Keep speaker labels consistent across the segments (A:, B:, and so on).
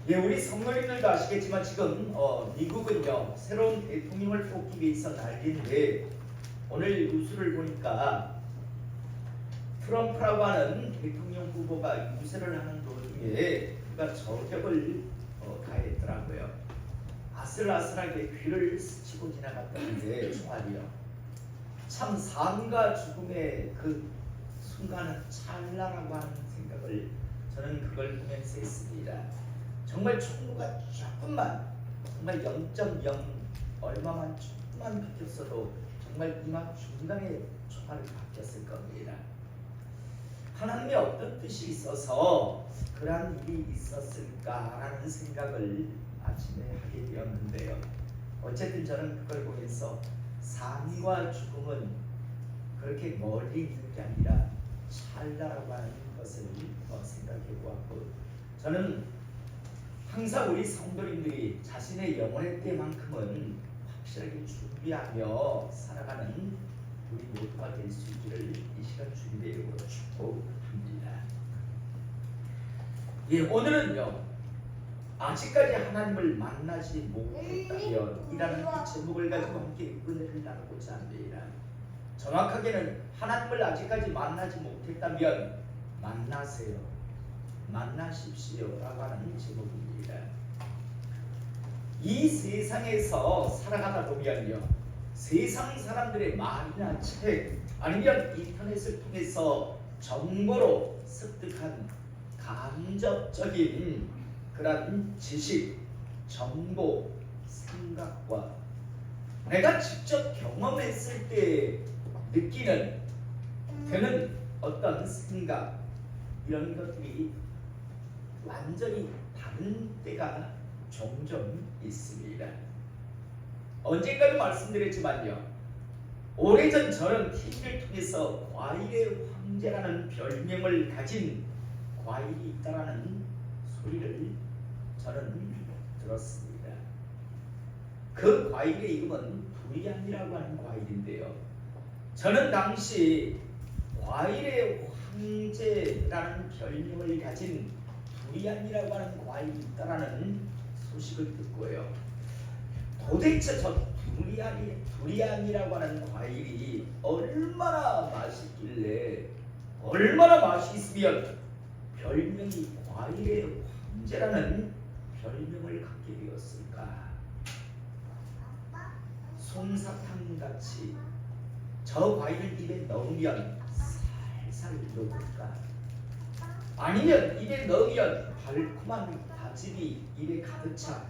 A: 예, 우리 성도님들도 아시겠지만 지금 미국은요 새로운 대통령을 뽑기 위해서 난리인데 오늘 뉴스를 보니까 트럼프라고 하는 대통령 후보가 유세를 하는 도중에 그가 저격을 가했더라고요. 아슬아슬하게 귀를 스치고 지나갔다는데 총알이요. 참 삶과 죽음의 그 순간은 찰나라고 하는 생각을 저는 그걸 보면서 했습니다. 정말 총구가 조금만, 정말 0.0 얼마만 조금만 바뀌었어도 정말 이만 중간에 총알이 바뀌었을 겁니다. 하나님의 어떤 뜻이 있어서 그러한 일이 있었을까라는 생각을 아침에 하게 되었는데요. 어쨌든 저는 그걸 보면서 삶과 죽음은 그렇게 멀리 있는 게 아니라 찰나라고 하는 것을 생각해 보았고, 저는 항상 우리 성도님들이 자신의 영혼의 때만큼은 확실하게 준비하며 살아가는 우리 모두가 될 수 있기를 이 시간 주님의 축복합니다. 예, 오늘은요 아직까지 하나님을 만나지 못했다면 이라는 이 제목을 가지고 함께 은혜를 나누고자 합니다. 정확하게는 하나님을 아직까지 만나지 못했다면 만나세요, 만나십시오 라고 하는 제목입니다. 이 세상에서 살아가다 보면요 세상 사람들의 말이나 책 아니면 인터넷을 통해서 정보로 습득한 간접적인 그런 지식, 정보, 생각과 내가 직접 경험했을 때 느끼는 드는 어떤 생각, 이런 것들이 완전히 다른 때가 종종 있습니다. 언젠가도 말씀드렸지만요, 오래전 저는 TV를 통해서 과일의 황제라는 별명을 가진 과일이 있다라는 소리를 저는 들었습니다. 그 과일의 이름은 두리안이라고 하는 과일인데요, 저는 당시 과일의 황제라는 별명을 가진 두리안이라고 하는 과일이 있다라는 소식을 듣고요, 도대체 저 두리안이라고 하는 과일이 얼마나 맛있길래, 얼마나 맛이 있으면 별명이 과일의 황제라는 별명을 갖게 되었을까? 솜사탕같이 저 과일을 입에 넣으면 살살 녹을까? 아니면 입에 넣으면 달콤한 과즙이 입에 가득 차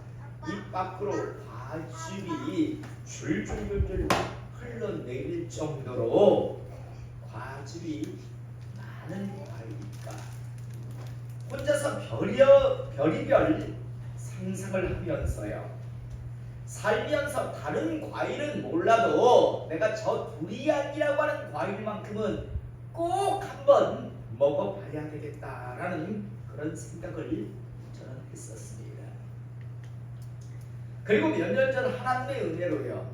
A: 입 밖으로 과즙이 줄줄줄줄 흘러내릴 정도로 과즙이 많은 과일일까? 혼자서 별의별 상상을 하면서요, 살면서 다른 과일은 몰라도 내가 저 두리안이라고 하는 과일만큼은 꼭 한번 먹어봐야 되겠다라는 그런 생각을 저는 했었습니다. 그리고 몇 년 전 하나님의 은혜로요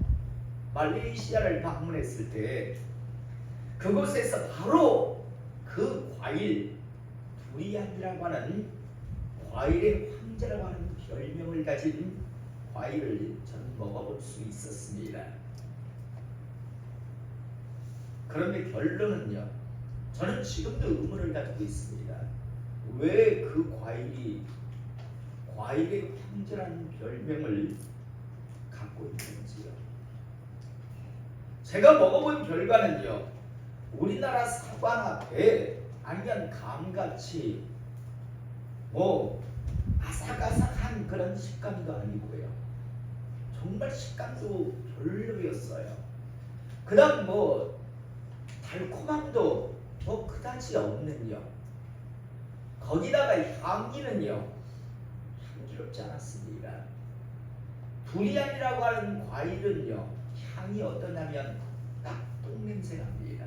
A: 말레이시아를 방문했을 때 그곳에서 바로 그 과일 두리안이라고 하는 과일의 황제라고 하는 별명을 가진 과일을 저는 먹어볼 수 있었습니다. 그런데 결론은요, 저는 지금도 의문을 가지고 있습니다. 왜 그 과일이 과일의 황제라는 별명을 갖고 있는지요. 제가 먹어본 결과는요, 우리나라 사과나 배 아니면 감같이 뭐 아삭아삭한 그런 식감도 아니고요, 정말 식감도 별로였어요. 그다음 뭐 달콤함도 뭐 그다지 없는요, 거기다가 향기는요 향기롭지 않았습니다. 두리안이라고 하는 과일은요 향이 어떠냐면 딱 똥냄새 납니다.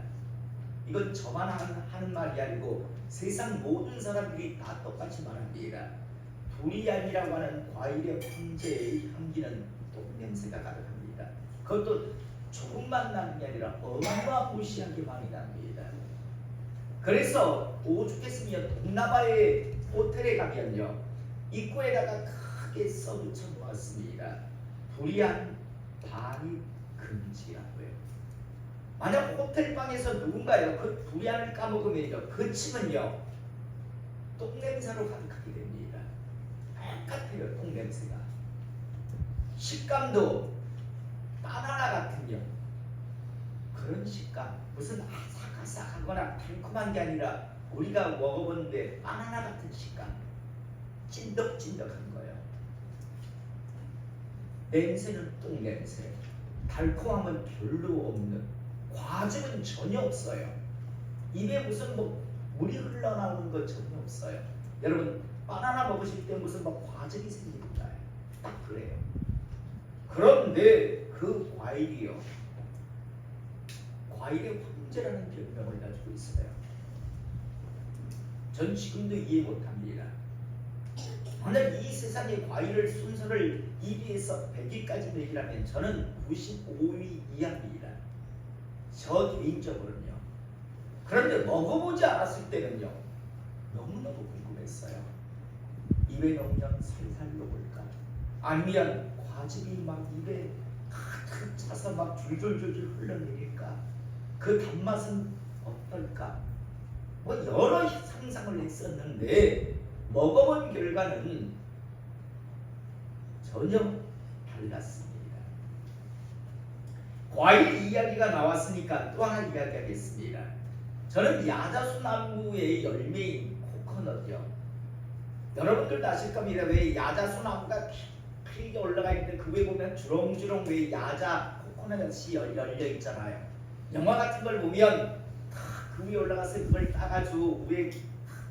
A: 이건 저만 하는 말이 아니고 세상 모든 사람들이 다 똑같이 말합니다. 두리안이라고 하는 과일의 황제의 향기는 똥냄새가 가득합니다. 그것도 조금만 나는 게 아니라 어마무시하게 많이 납니다. 그래서 오죽했으면 동남아의 호텔에 가면요, 입구에다가 크게 써붙여 놓았습니다. 불이한 발입 금지라고요. 만약 호텔방에서 누군가요 그 불이한을 까먹으면요 그 침은요 똥냄새로 가득하게 됩니다. 똑같아요. 똥냄새가. 식감도 바나나 같은요 그런 식감, 무슨 아삭아삭하거나 달콤한 게 아니라 우리가 먹어보는데 바나나 같은 식감, 찐득찐득한 거예요. 냄새는 똥냄새, 달콤함은 별로 없는, 과즙은 전혀 없어요. 입에 무슨 뭐 물이 흘러나오는 거 전혀 없어요. 여러분 바나나 먹으실 때 무슨 뭐 과즙이 생깁니다. 딱 그래요. 그런데 그 과일이요, 과일의 황제라는 별명을 가지고 있어요. 전 지금도 이해 못합니다. 만약 이 세상의 과일을 순서를 2위에서 100위까지 매기라면 저는 95위 이하입니다. 저 개인적으로는요. 그런데 먹어보지 않았을 때는요 너무너무 궁금했어요. 입에 넣으면 살살 녹을까? 아니면 과즙이 막 입에 가득 차서 막 줄줄줄줄 흘러내릴까? 그 단맛은 어떨까? 뭐 여러 상상을 했었는데 먹어본 결과는 전혀 달랐습니다. 과일 이야기가 나왔으니까 또 하나 이야기하겠습니다. 저는 야자수 나무의 열매인 코코넛이요. 여러분들도 아실 겁니다. 왜 야자수 나무가 크게 올라가 있는데 그 위에 보면 주렁주렁 왜 야자 코코넛이 열려 있잖아요. 영화 같은 걸 보면 그 위에 올라가서 그걸 따가지고 위에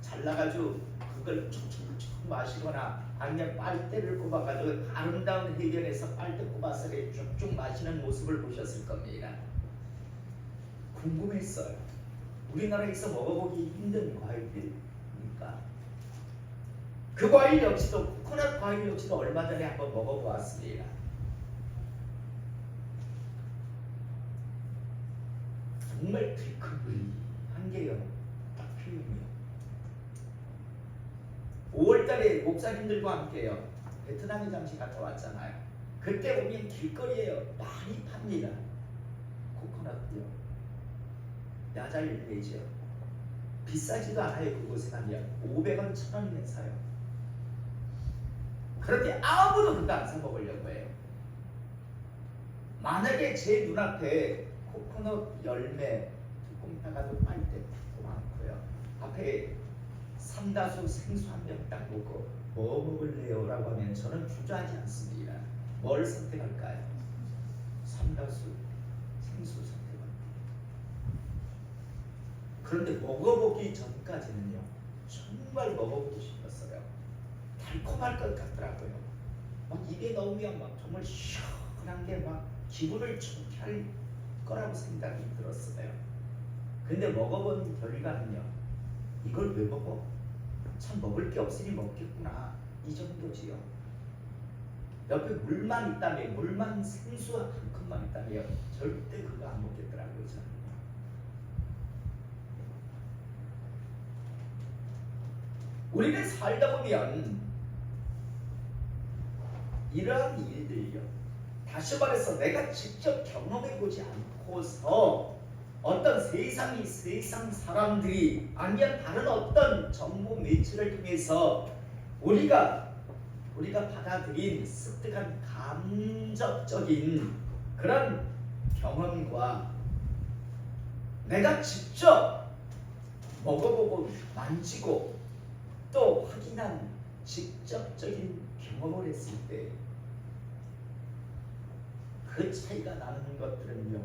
A: 잘라가지고 그걸 쭉쭉쭉 마시거나 아니면 빨대를 꼽아가지고 아름다운 해변에서 빨대 꼽아서 쭉쭉 마시는 모습을 보셨을 겁니다. 궁금했어요. 우리나라에서 먹어보기 힘든 과일들이니까. 그 과일 역시도 코코넛 과일 역시도 얼마 전에 한번 먹어보았습니다. 정말 들큰한 게요. 딱 표현이요. 5월달에 목사님들과 함께요. 베트남에 잠시 갔다 왔잖아요. 그때 보면 길거리에 많이 팝니다. 코코넛요. 야자 열매죠. 비싸지도 않아요. 그곳에 가면 500원, 1000원이면 사요. 그런데 아무도 그거 안 사 먹으려고 해요. 만약에 제 눈앞에 코코넛 열매 뚜껑 따가도 빨대 탁고 많고요. 앞에 삼다수 생수 한 병 딱 먹고 뭐 먹을래요? 라고 하면 저는 주저하지 않습니다. 뭘 선택할까요? 삼다수 생수 선택합니다. 그런데 먹어보기 전까지는요 정말 먹어보고 싶었어요. 달콤할 것 같더라고요. 막 입에 넣으면 막 정말 시원한 게 막 기분을 좋게 할 거라고 생각이 들었어요. 근데 먹어본 결과는요 이걸 왜 먹어? 참 먹을 게 없으니 먹겠구나 이 정도지요. 옆에 물만 있다면, 물만 생수와 한 컵만 있다면 절대 그거 안 먹겠더라고요. 저는. 우리는 살다 보면 이러한 일들이요, 다시 말해서 내가 직접 경험해보지 않고서 어떤 세상 사람들이 아니면 다른 어떤 정보 매체를 통해서 우리가 받아들인 습득한 감정적인 그런 경험과 내가 직접 먹어보고 만지고 또 확인한 직접적인 경험을 했을 때 그 차이가 나는 것들은요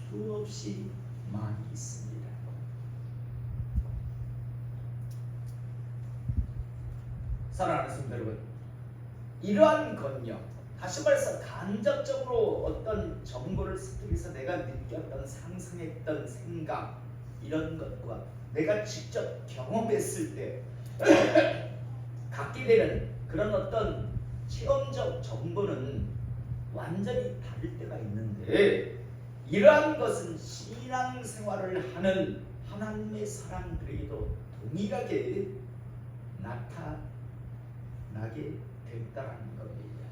A: 수없이 많이 있습니다. 사랑하는 성도 여러분, 이러한 건요 다시 말해서 간접적으로 어떤 정보를 습득해서 내가 느꼈던 상상했던 생각 이런 것과 내가 직접 경험했을 때 갖게 되는 그런 어떤 체험적 정보는 완전히 다를 때가 있는데, 이러한 것은 신앙생활을 하는 하나님의 사람들에게도 동일하게 만나게 됐다라는 겁니다.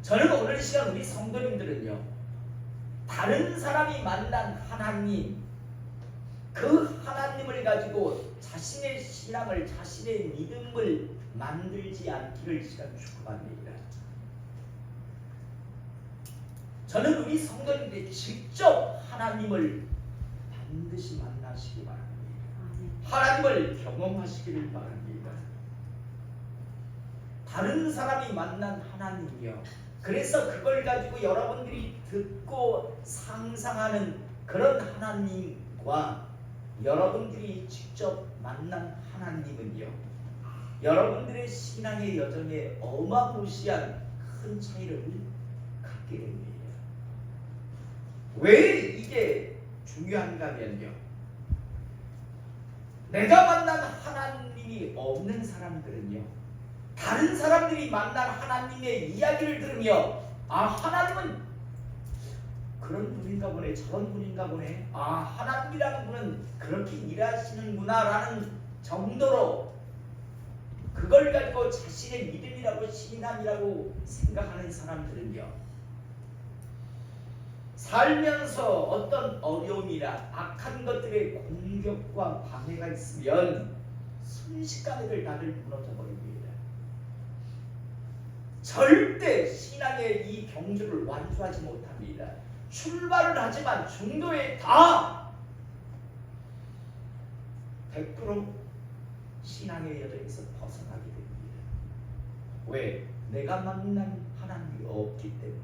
A: 저는 오늘 시간 우리 성도님들은요, 다른 사람이 만난 하나님, 그 하나님을 가지고 자신의 신앙을, 자신의 믿음을 만들지 않기를 시간 축복합니다. 저는 우리 성도님들이 직접 하나님을 반드시 만나시기 바랍니다. 하나님을 경험하시기를 바랍니다. 다른 사람이 만난 하나님이요, 그래서 그걸 가지고 여러분들이 듣고 상상하는 그런 하나님과 여러분들이 직접 만난 하나님은요, 여러분들의 신앙의 여정에 어마무시한 큰 차이를 갖게 됩니다. 왜 이게 중요한가 하면요, 내가 만난 하나님이 없는 사람들은요, 다른 사람들이 만난 하나님의 이야기를 들으며 하나님은 그런 분인가 보네, 저런 분인가 보네, 하나님이라는 분은 그렇게 일하시는구나 라는 정도로 그걸 가지고 자신의 믿음이라고 신앙이라고 생각하는 사람들은요, 살면서 어떤 어려움이나 악한 것들의 공격과 방해가 있으면 순식간에 다들 무너져 버립니다. 절대 신앙의 이 경주를 완수하지 못합니다. 출발을 하지만 중도에 다 100% 신앙의 여정에서 벗어나게 됩니다. 왜? 내가 만난 하나님이 없기 때문에.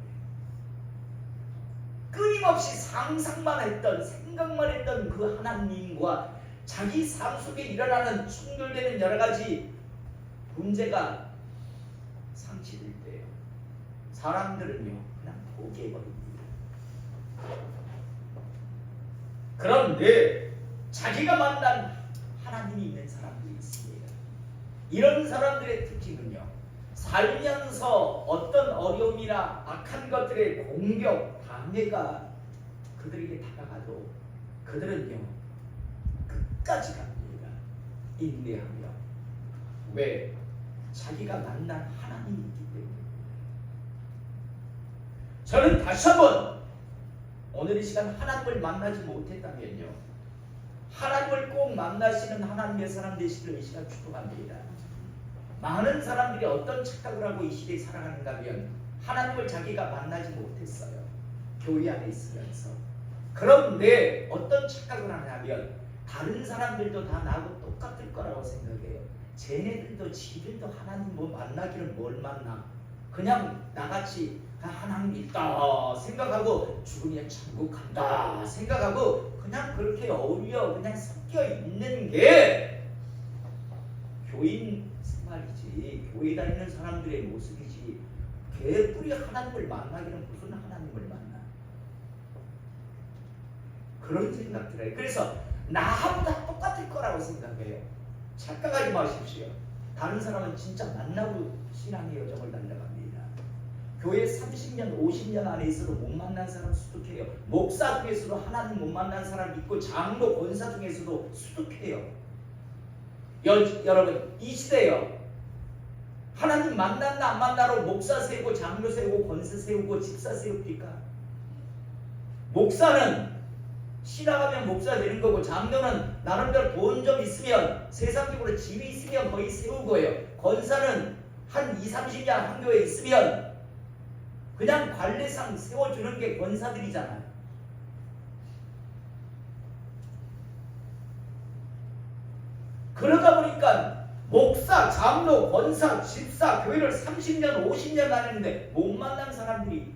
A: 끊임없이 상상만 했던, 생각만 했던 그 하나님과 자기 삶 속에 일어나는 충돌되는 여러 가지 문제가 상치될 때요, 사람들은요 그냥 포기해버립니다. 그런데 자기가 만난 하나님이 있는 사람들이 있습니다. 이런 사람들의 특징은요, 살면서 어떤 어려움이나 악한 것들의 공격, 방해가 그들에게 다가가도 그들은요 끝까지 갑니다. 인내하며. 왜? 자기가 만난 하나님이 있기 때문입니다. 저는 다시 한번 오늘 이 시간 하나님을 만나지 못했다면요, 하나님을 꼭 만나시는 하나님의 사람 되시기를 이 시간 축복합니다. 많은 사람들이 어떤 착각을 하고 이 시대에 살아가는가 하면 하나님을 자기가 만나지 못했어요, 교회 안에 있으면서. 그런데 어떤 착각을 하냐면 다른 사람들도 다 나하고 똑같을 거라고 생각해요. 쟤네들도 지들도 하나님 뭐 만나기를 뭘 만나, 그냥 나같이 하나님 있다 생각하고 죽으면 천국 간다 생각하고 그냥 그렇게 어울려 그냥 섞여 있는 게 교인 생활이지, 교회 다니는 사람들의 모습이지. 개뿔이 하나님을 만나기는 무슨 하나님을 만나, 그런 생각들 해요. 그래서 나하고 다 똑같을 거라고 생각해요. 착각하지 마십시오. 다른 사람은 진짜 만나고 신앙의 여정을 달려갑니다. 교회 30년, 50년 안에 있어도 못 만난 사람 수두해요. 목사 중에서도 하나님 못 만난 사람 있고 장로, 권사 중에서도 수두해요. 여러분, 이 시대요, 하나님 만났나 안 만나로 목사 세우고 장로 세우고 권사 세우고 집사 세웁니까? 목사는 신앙하면 목사 되는 거고, 장로는 나름대로 돈 좀 있으면, 세상적으로 집이 있으면 거의 세우고요. 권사는 한 20, 30년 한 교회에 있으면 그냥 관례상 세워주는 게 권사들이잖아요. 그러다 보니까 목사, 장로, 권사, 집사, 교회를 30년, 50년 다녔는데 못 만난 사람들이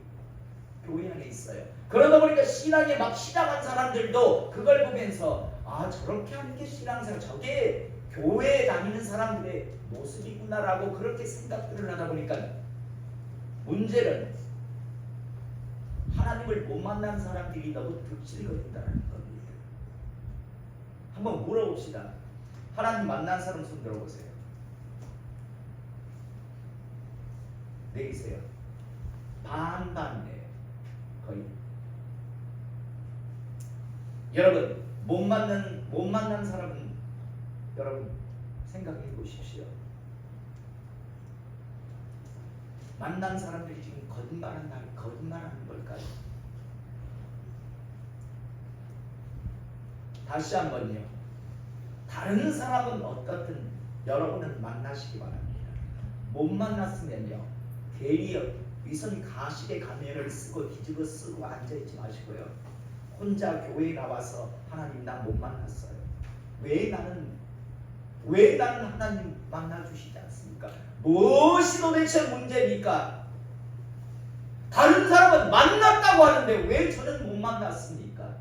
A: 교회 안에 있어요. 그러다 보니까 신앙에 막 시작한 사람들도 그걸 보면서 저렇게 하는 게 신앙생활, 저게 교회에 다니는 사람들의 모습이구나라고 그렇게 생각들을 하다 보니까 문제는 하나님을 못 만난 사람들이 너무 득실이 거린다는 겁니다. 한번 물어봅시다. 하나님 만난 사람 손 들어보세요. 내리세요. 반반이에요. 거의. 여러분, 못 만난 사람은 여러분 생각해 보십시오. 만난 사람들이 지금 거짓말하는 걸까요? 다시 한번요. 다른 사람은 어떻든 여러분은 만나시기 바랍니다. 못 만났으면요, 대리요 위선 가식의 가면을 쓰고 뒤집어 쓰고 앉아있지 마시고요. 혼자 교회에 나와서 하나님 나 못 만났어요. 왜 나는 하나님 만나주시지 않습니까? 무엇이 도대체 문제입니까? 다른 사람은 만났다고 하는데 왜 저는 못 만났습니까?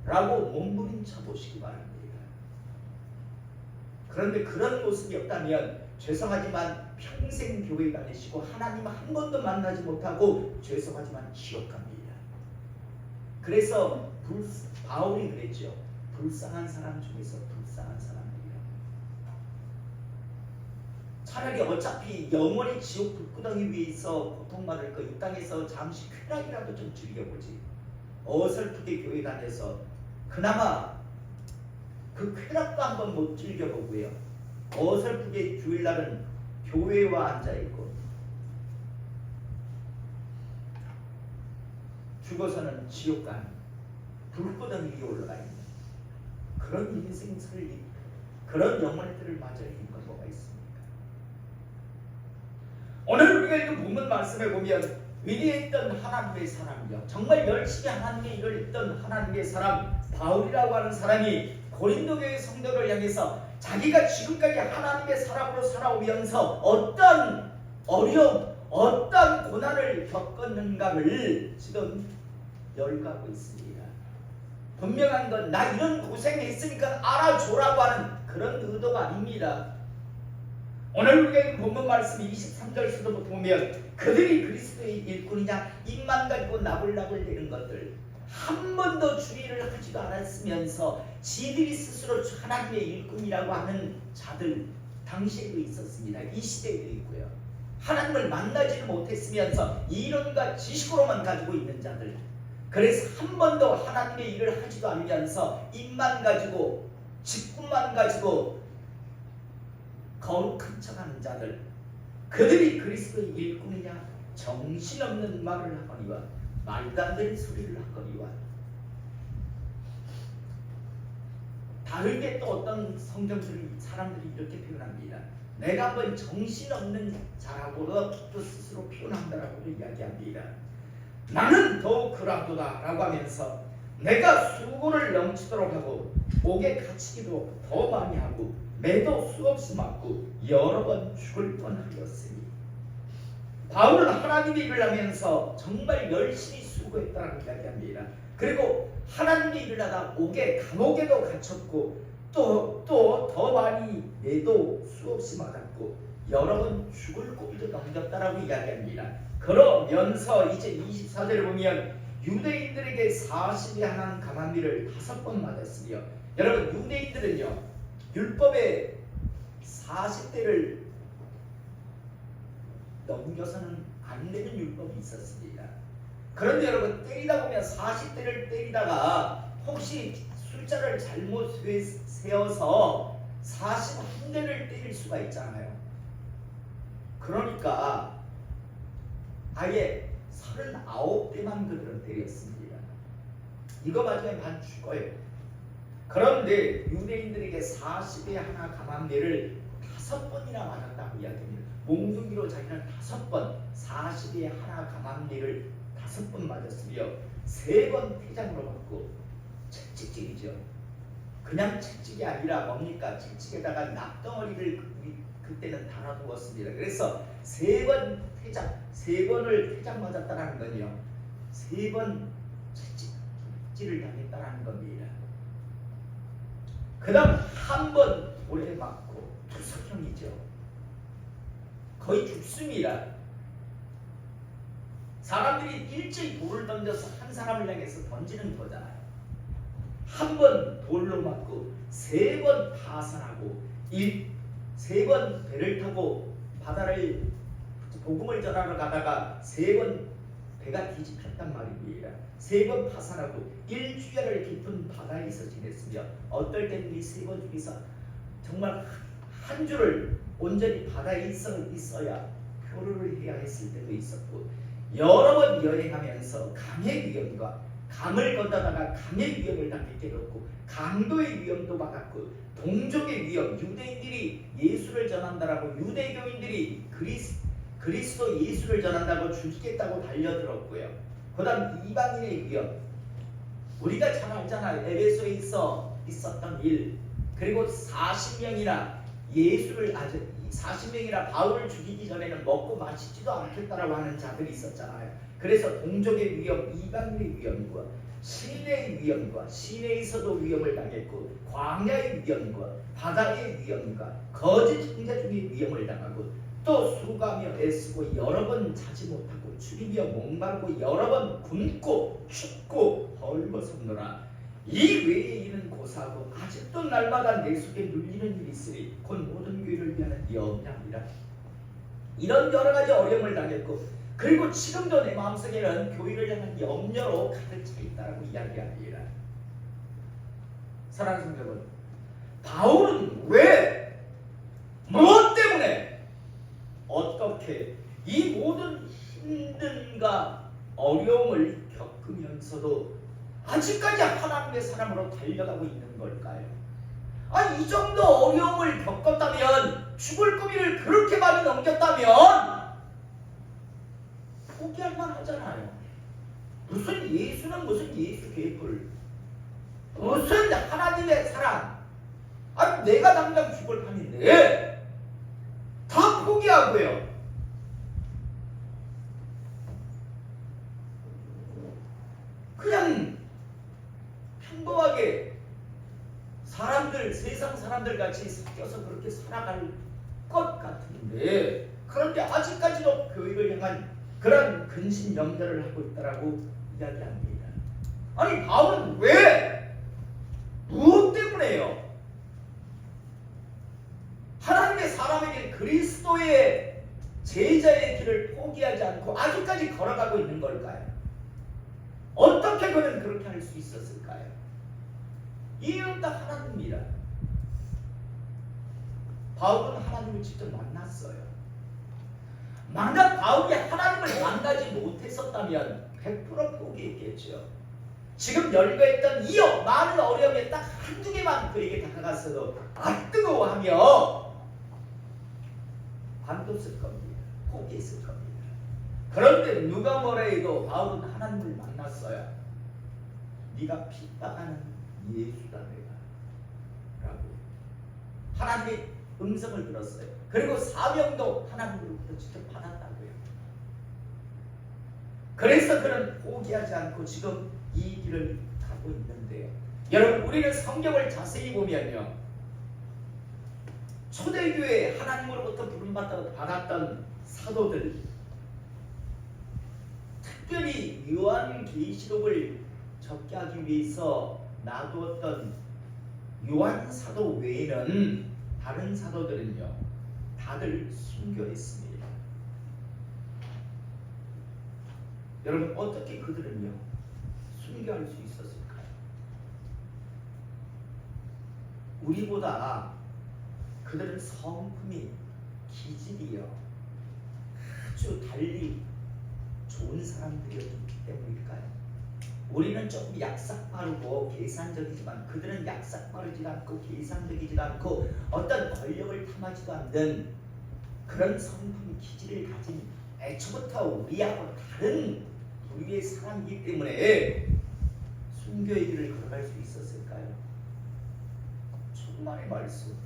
A: 라고 몸부림쳐 보시기 바랍니다. 그런데 그런 모습이 없다면 죄송하지만 평생 교회 다니시고 하나님 한 번도 만나지 못하고 죄송하지만 지옥 갑니다. 그래서 바울이 그랬죠. 불쌍한 사람 중에서 불쌍한 사람들이라. 차라리 어차피 영원히 지옥 불구덩이 위에 있어 고통받을 거 이 땅에서 잠시 쾌락이라도 좀 즐겨보지. 어설프게 교회 다녀서 그나마 그 쾌락도 한번 못 즐겨보고요. 어설프게 주일날은 교회와 앉아있고 죽어서는 지옥 가는 불구덩이 위에 올라가 있는 그런 인생을 그런 영혼들을 맞아 있는 건 뭐가 있습니까? 오늘 우리가 읽은 본문 말씀에 보면 위대했던 하나님의 사람이요, 정말 열심히 하나님의 일을 했던 하나님의 사람 바울이라고 하는 사람이 고린도 교회 성도를 향해서 자기가 지금까지 하나님의 사람으로 살아오면서 어떤 어려움, 어떤 고난을 겪었는가를 지금 열거하고 있습니다. 분명한 건 나 이런 고생했으니까 알아줘라고 하는 그런 의도가 아닙니다. 오늘 우리가 읽은 본문 말씀 23절부터 보면 그들이 그리스도의 일꾼이냐 입만 가지고 나불나불대는 것들, 한 번도 주의를 하지도 않았으면서 지들이 스스로 하나님의 일꾼이라고 하는 자들 당시에도 있었습니다. 이 시대에도 있고요. 하나님을 만나지를 못했으면서 이론과 지식으로만 가지고 있는 자들, 그래서 한 번도 하나님의 일을 하지도 않으면서 입만 가지고 직분만 가지고 거룩한 척하는 자들, 그들이 그리스도의 일꾼이냐 정신없는 말을 하거니와 말도 안 되는 소리를 하거니와. 다르게 또 어떤 성경들이 사람들이 이렇게 표현합니다. 내가 한번 정신없는 자라고도 또 스스로 표현한다라고도 이야기합니다. 나는 더욱 그라도다 라고 하면서 내가 수고를 넘치도록 하고 목에 갇히기도 더 많이 하고 매도 수없이 맞고 여러 번 죽을 뻔하였으니. 바울은 하나님의 일을 하면서 정말 열심히 수고했다라고 이야기합니다. 그리고 하나님의 일을 하다 감옥에도 갇혔고 또 더 많이 매도 수없이 맞았고 여러 번 죽을 고비도 넘겼다라고 이야기합니다. 그러면서 이제 24절을 보면 유대인들에게 40에 한한 가만미를 5번 맞았으며, 여러분 유대인들은요 율법에 40대를 넘겨서는 안 되는 율법이 있었습니다. 그런데 여러분 때리다 보면 40대를 때리다가 혹시 숫자를 잘못 세어서 41대를 때릴 수가 있잖아요. 그러니까 아예 39대만 그들은 때렸습니다. 이거 맞으면 반 죽어요. 그런데 유대인들에게 40에 하나 가만매를 5번이나 맞았다고 이야기합니다. 몽둥이로 자기는 5번 40에 하나 가만매를 5번 맞았으며 3번 퇴장으로 맞고 채찍질이죠. 그냥 채찍이 아니라 뭡니까? 채찍에다가 낙덩어리를 그때는 달아두었습니다. 그래서 3번 퇴장, 3번을 퇴장 맞았다는 건요 3번 채찍질을 당했다는 겁니다. 그 다음 한 번 돌에 맞고 투석형이죠. 거의 죽습니다. 사람들이 일제히 돌을 던져서 한 사람을 향해서 던지는 거잖아요. 한 번 돌로 맞고 3번 파산하고 3번 배를 타고 바다를 복음을 전하러 가다가 3번 배가 뒤집혔단 말입니다. 3번 파산하고 1주야를 깊은 바다에서 지냈으며 어떨 때는 이 3번 중에서 정말 한 주를 온전히 바다에 있어야 표류를 해야 했을 때도 있었고, 여러 번 여행하면서 강의 위험과 강을 건너다가 강의 위험을 당했게 됐고, 강도의 위험도 받았고, 동족의 위험, 유대인들이 예수를 전한다라고 유대교인들이 그리스도 예수를 전한다고 죽이겠다고 달려들었고요. 그 다음 이방인의 위험, 우리가 잘 알잖아요. 에베소에 있었던 일, 그리고 40명이나 바울을 죽이기 전에는 먹고 마시지도 않겠다라고 하는 자들이 있었잖아요. 그래서 동족의 위험, 이방인의 위험과 시내의 위험과 시내에서도 위험을 당했고, 광야의 위험과 바다의 위험과 거짓 형제 중의 위험을 당하고, 또 수고하며 애쓰고 여러 번 자지 못하고 죽이며 목마르고 여러 번 굶고 춥고 헐벗었노라. 이 외에 이는 고사하고 아직도 날마다 내 속에 눌리는 일이 있으리 곧 모든 교회를 위하는 염려함이라. 이런 여러 가지 어려움을 당했고, 그리고 지금도 내 마음속에는 교회를 향한 염려로 가득 차 있다라고 이야기합니다. 사랑하는 성도 여러분, 바울은 왜, 무엇 때문에, 어떻게 이 모든 힘듦과 어려움을 겪으면서도 아직까지 하나님의 사람으로 달려가고 있는 걸까요? 이 정도 어려움을 겪었다면, 죽을 고비를 그렇게 많이 넘겼다면 포기할 만하잖아요. 무슨 예수는 무슨 예수 개뿔, 무슨 하나님의 사랑, 내가 당장 죽을 판인데 다 포기하고요. 그냥 평범하게 세상 사람들 같이 섞여서 그렇게 살아갈 것 같은데, 그런데 아직까지도 교회를 향한 그런 근심 염려를 하고 있다라고 이야기합니다. 바울은 왜, 무엇 때문에요? 하나님의 사람에게 그리스도의 제자의 길을 포기하지 않고 아직까지 걸어가고 있는 걸까요? 어떻게 그는 그렇게 할 수 있었을까요? 이유는 딱 하나입니다. 바울은 하나님을 직접 만났어요. 만약 바울이 하나님을 만나지 못했었다면 100% 포기했겠죠. 지금 열거했던 이 많은 어려움에 딱 한두 개만 그에게 다가갔어도 뜨거워하며 관뒀을 겁니다. 포기했을 겁니다. 그런데 누가 뭐라 해도 바울은 하나님을 만났어요. 네가 핍박하는 예수다 내가 라고 하나님의 음성을 들었어요. 그리고 사명도 하나님으로부터 직접 받았다고요. 그래서 그는 포기하지 않고 지금 이 길을 가고 있는데요. 여러분, 우리는 성경을 자세히 보면요, 초대교회에 하나님으로부터 부름받았던 사도들, 특별히 요한계시록을 적게 하기 위해서 놔두었던 요한 사도 외에는 다른 사도들은요, 다들 순교했습니다. 여러분, 어떻게 그들은요 순교할 수 있었을까요? 우리보다 그들은 성품이, 기질이요 아주 달리 좋은 사람들이었기 때문일까요? 우리는 조금 약삭빠르고 계산적이지만 그들은 약삭빠르지도 않고 계산적이지도 않고 어떤 권력을 탐하지도 않는 그런 성품, 기질을 가진 애초부터 우리하고 다른 부류의 사람이기 때문에 순교의 길을 걸어갈 수 있었을까요? 천만의 말씀.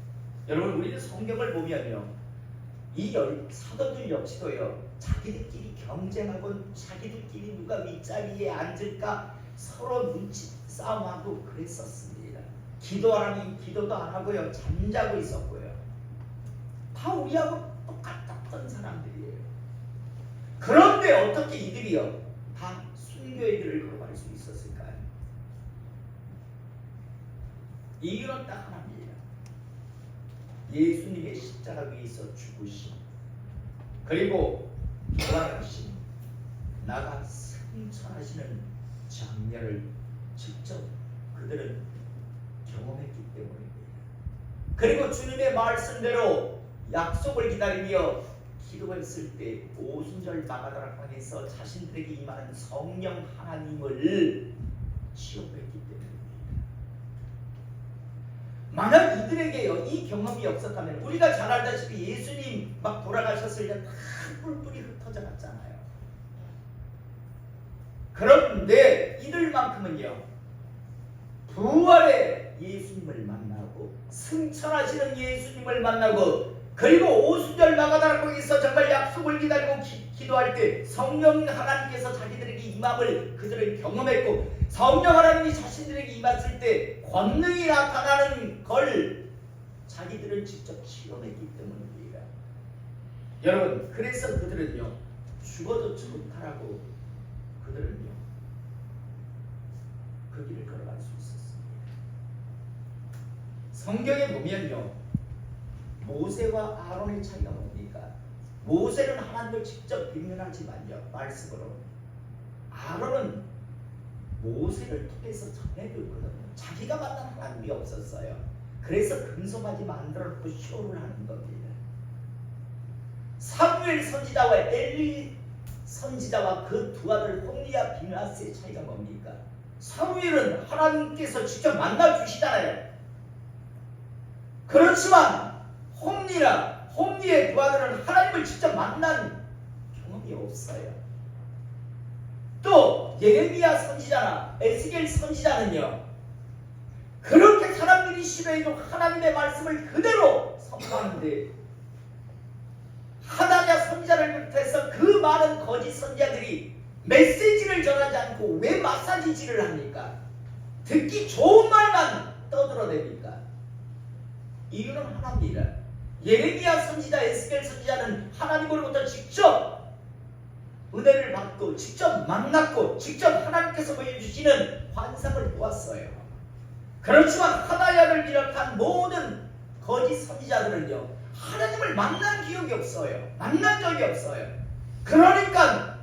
A: 여러분, 우리는 성경을 보면요, 이 사도들 역시도요, 자기들끼리 경쟁하고 자기들끼리 누가 윗자리에 앉을까 서로 눈치 싸움하고 그랬었습니다. 기도하라니 기도도 안 하고요, 잠자고 있었고요. 다 우리하고 똑같았던 사람들이에요. 그런데 어떻게 이들이요 다 순교의 길을 걸어갈 수 있었을까요? 이유는 딱 하나입니다. 예수님의 십자가 위에서 죽으심, 그리고 부활하심, 나가 승천하시는 장면을 직접 그들은 경험했기 때문입니다. 그리고 주님의 말씀대로 약속을 기다리며 기도했을 때 오순절 마가다락방에서 자신들에게 임하는 성령 하나님을 취업했기 때문입니다. 만약 이들에게요 이 경험이 없었다면 우리가 잘 알다시피 예수님 막 돌아가셨을 때 다 뿔뿔이 흩어져 갔잖아요. 그런데 이들만큼은요 부활의 예수님을 만나고 승천하시는 예수님을 만나고 그리고 오순절 마가다락방에서 정말 약속을 기다리고 기도할 때 성령 하나님께서 자기들에게 임함을 그들은 경험했고 성령 하나님이 자신들에게 임했을 때 권능이 나타나는 걸 자기들은 직접 실험했기 때문입니다. 여러분 그래서 그들은요 죽어도 좋다라고 그들은요 그 길을 걸어갈 수 있었습니다. 성경에 보면요 모세와 아론의 차이가 뭡니까? 모세는 하나님을 직접 빙면하지만요 말씀으로 아론은 모세를 통해서 전해줬거든요. 자기가 만난 하나님이 없었어요. 그래서 금송아지 만들어놓고 쇼를 하는 겁니다. 사무엘 선지자와 엘리 선지자와 그 두 아들 홈리와 비나스의 차이가 뭡니까? 사무엘은 하나님께서 직접 만나주시잖아요. 그렇지만 홈리의 두 아들은 하나님을 직접 만난 경험이 없어요. 또 예레미야 선지자나 에스겔 선지자는요 그렇게 사람들이 싫어해도 하나님의 말씀을 그대로 선포하는데 하나냐 선지자를 비롯해서 그 많은 거짓 선지자들이 메시지를 전하지 않고 왜 마사지질을 합니까? 듣기 좋은 말만 떠들어댑니까? 이유는 하나입니다. 예레미야 선지자, 에스겔 선지자는 하나님으로부터 직접 은혜를 받고 직접 만났고 직접 하나님께서 보여주시는 환상을 보았어요. 그렇지만 하나야를 비롯한 모든 거짓 선지자들은요 하나님을 만난 기억이 없어요. 만난 적이 없어요. 그러니까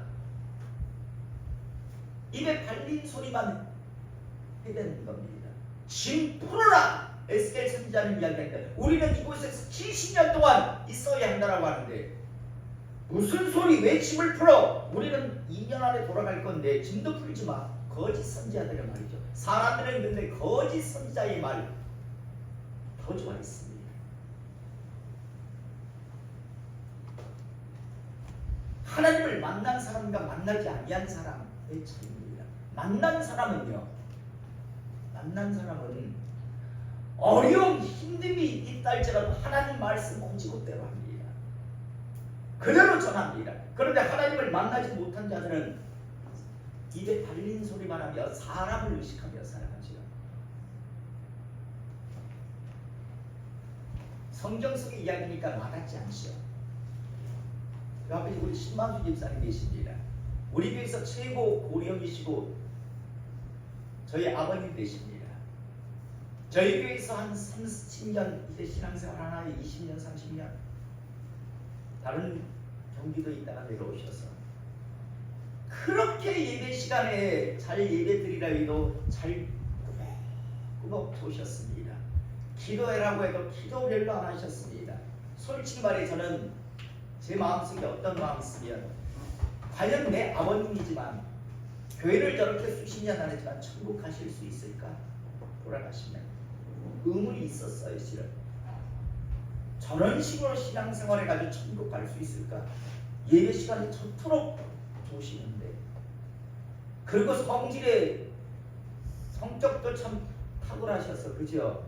A: 입에 발린 소리만 해대는 겁니다. 짐 풀어라! 에스겔 선지자는 이야기합니다. 우리는 이곳에서 70년 동안 있어야 한다라고 하는데 무슨 소리 왜 짐을 풀어? 우리는 2년 안에 돌아갈 건데 짐도 풀지 마. 거짓 선지자들의 말이죠. 사람들은 근데 거짓 선지자의 말을 더 좋아했습니다. 하나님을 만난 사람과 만나지 아니한 사람의 차이입니다. 만난 사람은 어려움, 힘듦이 있다 할지라도 하나님 말씀 오지못대로 합니다. 그대로 전합니다. 그런데 하나님을 만나지 못한 자들은 입에 달린 소리만 하며 사람을 의식하며 살아가죠. 성경 속의 이야기니까 와닿지 않죠. 그 앞에 우리 신만수 집사님 계십니다. 우리 교회에서 최고 고령이시고 저희 아버님 되십니다. 저희 교회에서 한 30년 이제 신앙생활 하나 20년 30년 다른 경기도 있다가 내려오셔서 그렇게 예배 시간에 잘 예배 드리라 해도 잘 꾸벅꾸벅 오셨습니다. 기도해라고 해도 기도 별로 안 하셨습니다. 솔직히 말해 저는 제 마음속에 어떤 마음이 있으면 과연 내 아버님이지만 교회를 저렇게 수십 년 안 했지만 천국 가실 수 있을까? 돌아가시면 의문이 있었어요. 실은 저런 식으로 신앙생활 해가지고 천국 갈 수 있을까? 예배 시간이 저토록 좋으시는데 그리고 성격도 참 탁월하셔서 그죠?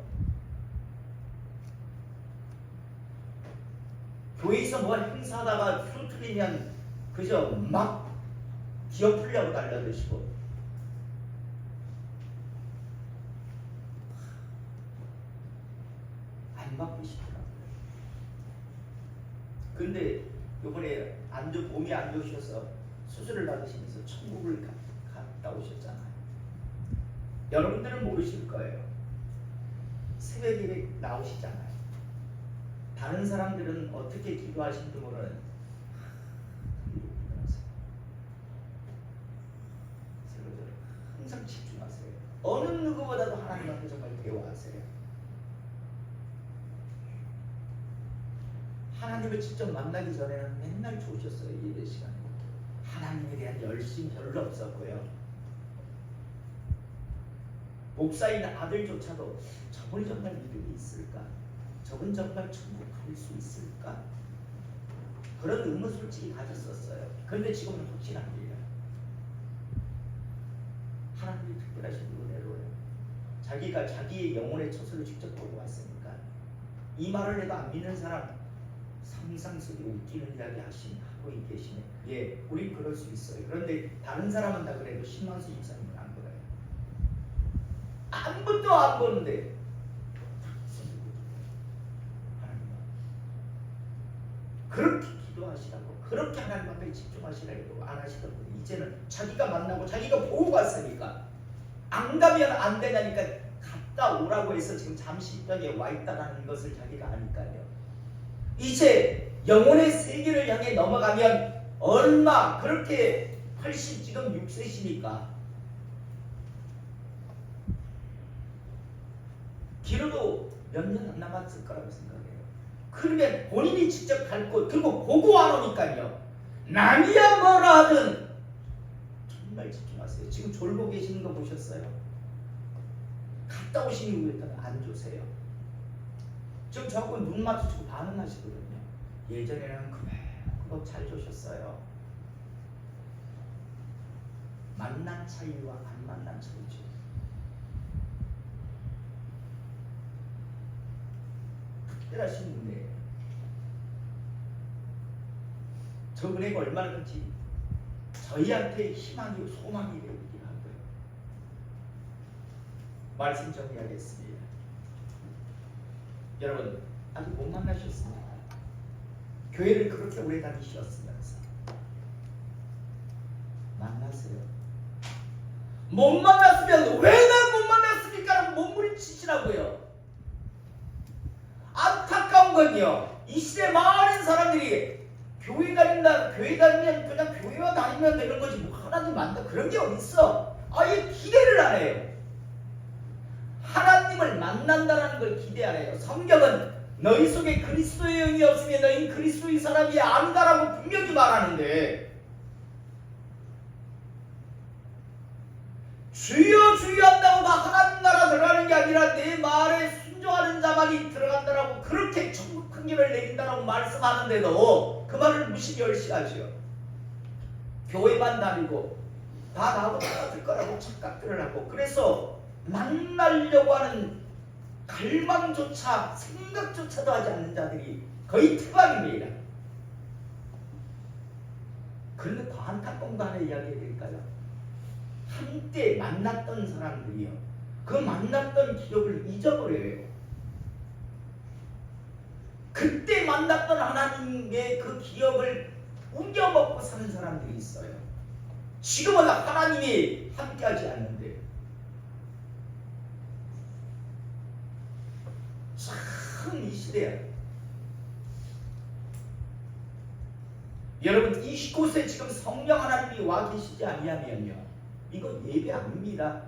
A: 교회에서 뭐 행사하다가 수 틀리면 그죠? 막 기어 풀려고 달려드시고 안 바쁘시더라고요. 근데 요번에 몸이 안 좋으셔서 수술을 받으시면서 천국을 갔다 오셨잖아요. 여러분들은 모르실 거예요. 새벽 예배 나오시잖아요. 다른 사람들은 어떻게 기도하시는지 모르는 항상 집중하세요. 어느 누구보다도 하나님한테 정말 배워하세요. 하나님을 직접 만나기 전에는 맨날 좋으셨어요. 예배 시간에 하나님에 대한 열심이 별로 없었고요. 목사인 아들조차도 저분이 정말 믿음이 있을까? 저분 정말 천국 갈 수 있을까? 그런 의문 솔직히 가졌었어요. 그런데 지금은 확신합니다. 하나님이 특별하신 은혜로요. 자기가 자기의 영혼의 처소를 직접 보고 왔으니까 이 말을 해도 안 믿는 사람 상상 속에 웃기는 이야기 하고 계시네. 예, 우리 그럴 수 있어요. 그런데 다른 사람은 다 그래도 10만 수 이상은 안 그래요. 아무것도 안 보는데 하나님 그렇게 기도하시라고 그렇게 하나님 앞에 집중하시라고 안 하시던 분이 이제는 자기가 만나고 자기가 보고 갔으니까 안 가면 안 되냐니까 갔다 오라고 해서 지금 잠시병에 와 있다는 것을 자기가 아니까요. 이제 영혼의 세계를 향해 넘어가면 얼마 그렇게 80 지금 6세시니까 길어도 몇 년 안 남았을 거라고 생각해요. 그러면 본인이 직접 갈 곳 그리고 보고 안 오니까요. 남이야 뭐라 하든 정말 집중하세요. 지금 졸고 계시는 거 보셨어요? 갔다 오신 이후에 안 좋으세요. 지금 저하고 눈 마주치고 반응하시거든요. 예전에는 그거 잘 조셨어요. 만난 차이와 안 만난 차이죠. 특별하신 분이에요. 저 은혜가 얼마나 큰지 저희한테 희망이 소망이 되긴 하고요. 말씀 정리하겠습니다. 여러분 아직 못 만나셨습니까? 교회를 그렇게 오래 다니셨으면서 만나세요. 못 만났으면 왜 날 못 만났습니까? 라고 몸부림치시라고요. 안타까운 건요. 이 시대 많은 사람들이 교회 다니면 그냥 교회와 다니면 되는 거지 뭐 하나님 만나 그런 게 어딨어. 아예 기대를 안 해요. 하나님을 만난다는 걸 기대 안 해요. 성경은 너희 속에 그리스도의 영이 없으면 너희는 그리스도의 사람이 아니다라고 분명히 말하는데 주여 주여 한다고 다 하나님 나라 들어가는 게 아니라 내 말에 순종하는 자만이 들어간다라고 그렇게 천국 큰 길을 내린다라고 말씀하는데도 그 말을 무시멸시하죠. 교회만 다니고 다 나하고 똑같을 거라고 착각들을 하고 그래서 만나려고 하는 갈망조차 생각조차도 하지 않는 자들이 거의 태반입니다. 그런데 더 안타까운 거 하나 이야기해 드릴까요? 한때 만났던 사람들이요. 그 만났던 기억을 잊어버려요. 그때 만났던 하나님의 그 기억을 우겨먹고 사는 사람들이 있어요. 지금은 하나님이 함께하지 않는데 참 이 시대에 여러분 이곳에 지금 성령 하나님이 와 계시지 아니하면요 이거 예배 아닙니다.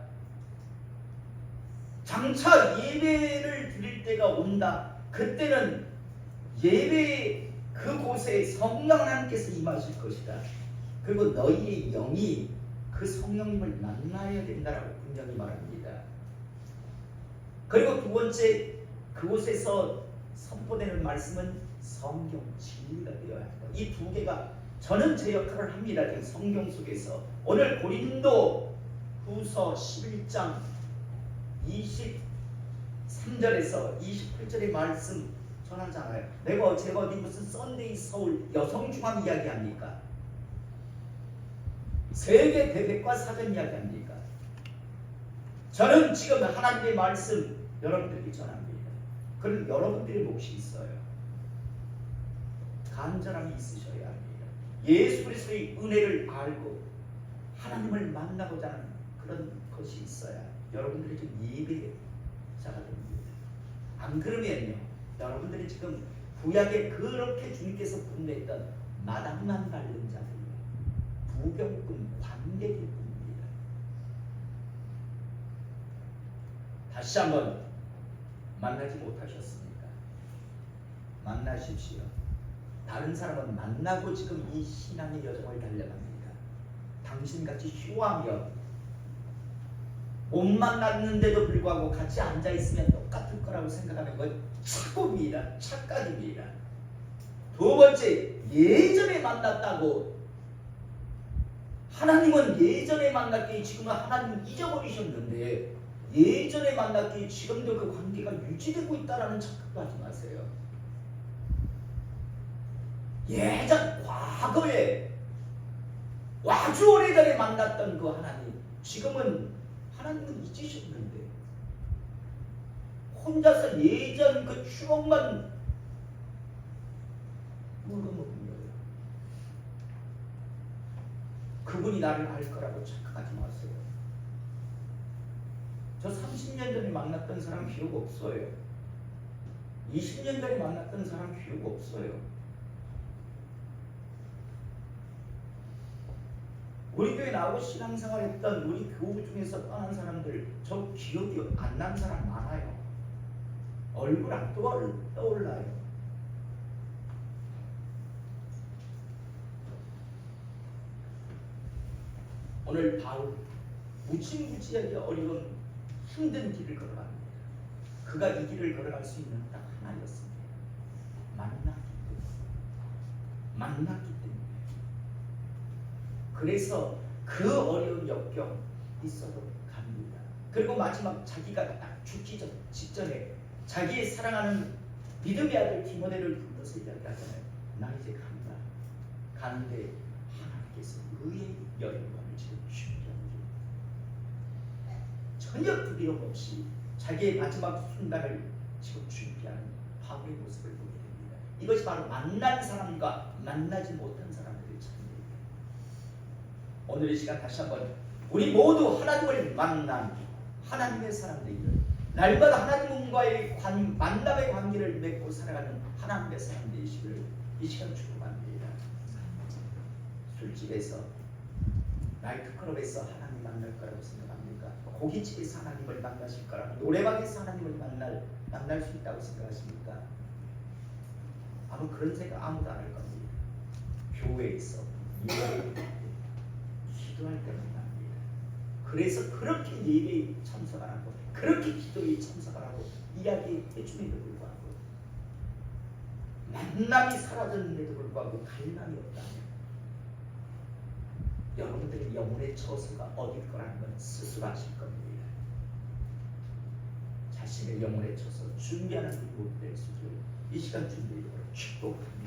A: 장차 예배를 드릴 때가 온다. 그때는 예배 그곳에 성령 하나님께서 임하실 것이다. 그리고 너희의 영이 그 성령님을 만나야 된다라고 분명히 말합니다. 그리고 두 번째 그곳에서 선포되는 말씀은 성경 진리가 되어야 한다. 이 두 개가 저는 제 역할을 합니다. 지금 성경 속에서 오늘 고린도 후서 11장 23절에서 28절의 말씀 전하잖아요. 제가 어디 무슨 썬데이 서울 여성중앙 이야기합니까? 세계 대백과 사전 이야기합니까? 저는 지금 하나님의 말씀 여러분들에게 전합니다. 그런 여러분들의 몫이 있어요. 간절함이 있으셔야 합니다. 예수 그리스도의 은혜를 알고 하나님을 만나고자 하는 그런 것이 있어야 여러분들이 좀 예배자가 됩니다. 안 그러면요 여러분들이 지금 구약에 그렇게 주님께서 분노했던 마당만 밟는 자들이요 부경꾼 관객일 뿐입니다. 다시 한번 만나지 못하셨습니까? 만나십시오. 다른 사람은 만나고 지금 이 신앙의 여정을 달려갑니다. 당신같이 휴하며 못 만났는데도 불구하고 같이 앉아있으면 똑같을 거라고 생각하는 건 착각입니다. 착각입니다. 두 번째, 예전에 만났다고 하나님은 예전에 만났기에 지금은 하나님은 잊어버리셨는데 예전에 만났기에 지금도 그 관계가 유지되고 있다는 착각도 하지 마세요. 예전 과거에 아주 오래전에 만났던 그 하나님 지금은 하나님은 잊으셨는데 혼자서 예전 그 추억만 물어먹는 거예요. 그분이 나를 알 거라고 착각하지 마세요. 저 30년 전에 만났던 사람 기억 없어요. 20년 전에 만났던 사람 기억 없어요. 우리 교회 나오고 신앙생활했던 우리 교우 중에서 떠난 사람들 저 기억이 안 난 사람 많아요. 얼굴 안 떠올라요. 오늘 바울 무지무지하게 어려운 힘든 길을 걸어갑니다. 그가 이 길을 걸어갈 수 있는 딱 하나였습니다. 만났기 때문에. 그래서 그 어려운 역경 있어도 갑니다. 그리고 마지막 자기가 딱 죽기 직전에 자기의 사랑하는 믿음의 아들 디모데를 불러서 이야기하잖아요. 나 이제 간다. 가는데 하나님께서 의의 여인관을 지금 준비하는 중. 전혀 두려움 없이 자기의 마지막 순간을 지금 준비하는 바울의 모습을 보게 됩니다. 이것이 바로 만난 사람과 만나지 못한 사람들의 차이입니다. 오늘 이 시간 다시 한번 우리 모두 하나님을 만난 하나님의 사람들이기를 날마다 하나님과의 만남의 관계를 맺고 살아가는 하나님의 사람들이시기를 이 시간 축복합니다. 술집에서 나이트클럽에서 하나님 만날 거라고 생각합니까? 고깃집에서 하나님을 만나실 거라고, 노래방에서 하나님을 만날 수 있다고 생각하십니까? 아무 그런 생각 아무도 안 할 겁니다. 교회에서 예배 기도할 때 만납니다. 그래서 그렇게 예배에 참석을 하고 그렇게 기도에 참석을 하고 이야기해 줌에도 불구하고 만남이 사라졌는데도 불구하고 갈망이 없다면 여러분들의 영혼의 처소가 어딜 거라는 건 스스로 아실 겁니다. 자신의 영혼의 처소 준비하는 일이 못 될 수도 이 시간 준비를 축복합니다.